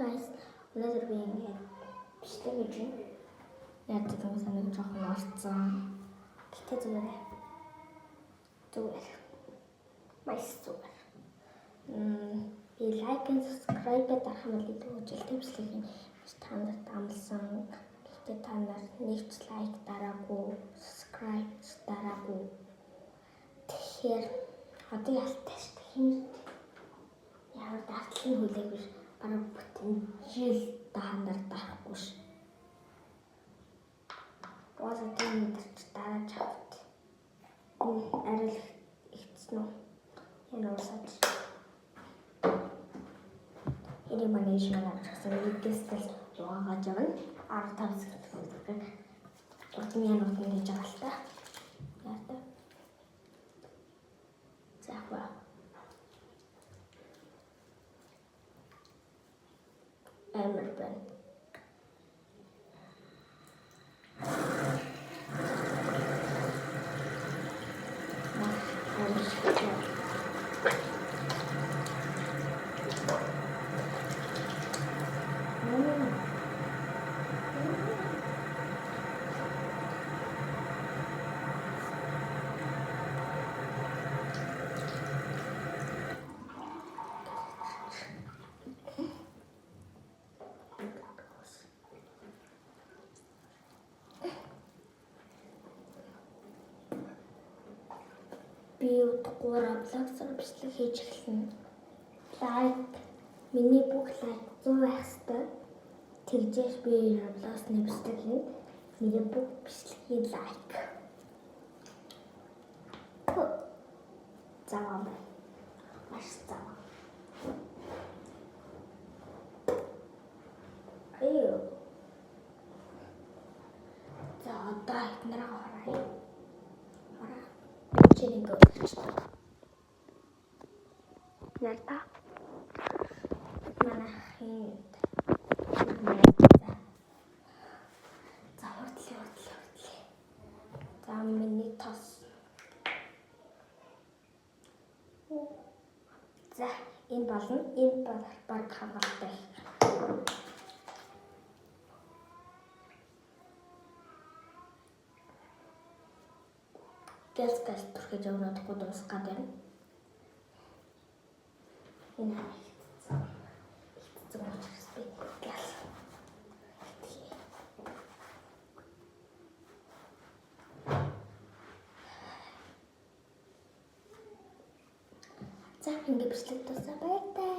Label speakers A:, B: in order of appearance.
A: guys. Өнөөдөр би ингээд бичлэг гэж яа гэдэг юм санаг жоохон орцсон. Гэтэ зүгээр. Маш зүгээр. Би лайк and subscribe дарах юм бол илүү жилтэй бичлэгийн та нарт амлсан. Гэтэ та нар нэг ч лайк дараагүй, subscribe дараагүй. Тэгэхээр одоо ялтай шүү дээ. Ямар дартлын хүлээгээр бараг бүтэн жил таанаар дарахгүй ш. Уусаа тийм мэдэрч дарааж авт. Арил ихсэн үү? Энэ уусаач. Энэ манежмент авчихсан видеостал яваагааж явна. 15 секунд. Урдны янууд нь хийж байгаа л та. Яа. Захва. Эмэрбэн. Би удахгүй блогсоор бичлэг хийж эхэлнэ. Лайк, миний бүх лайк 100 байх ёстой. Тэгжээш би блогсны бичлэг хийн. Миний бүх бичлэгийн лайк. Заваа байна. Маш заваа. Аюу. За одоо эднэрээ хараа. Чиринг өгч байна. Нарта. Манай хинт. За хурдлаа. За миний тос. За энэ болно. Энэ баг хамгаалтай. Газ түрхэж өгнөдгүй дуусгаад байна. Энэ хэцүү учраас би газ. За ингэ бичлэг тусаа баяртай.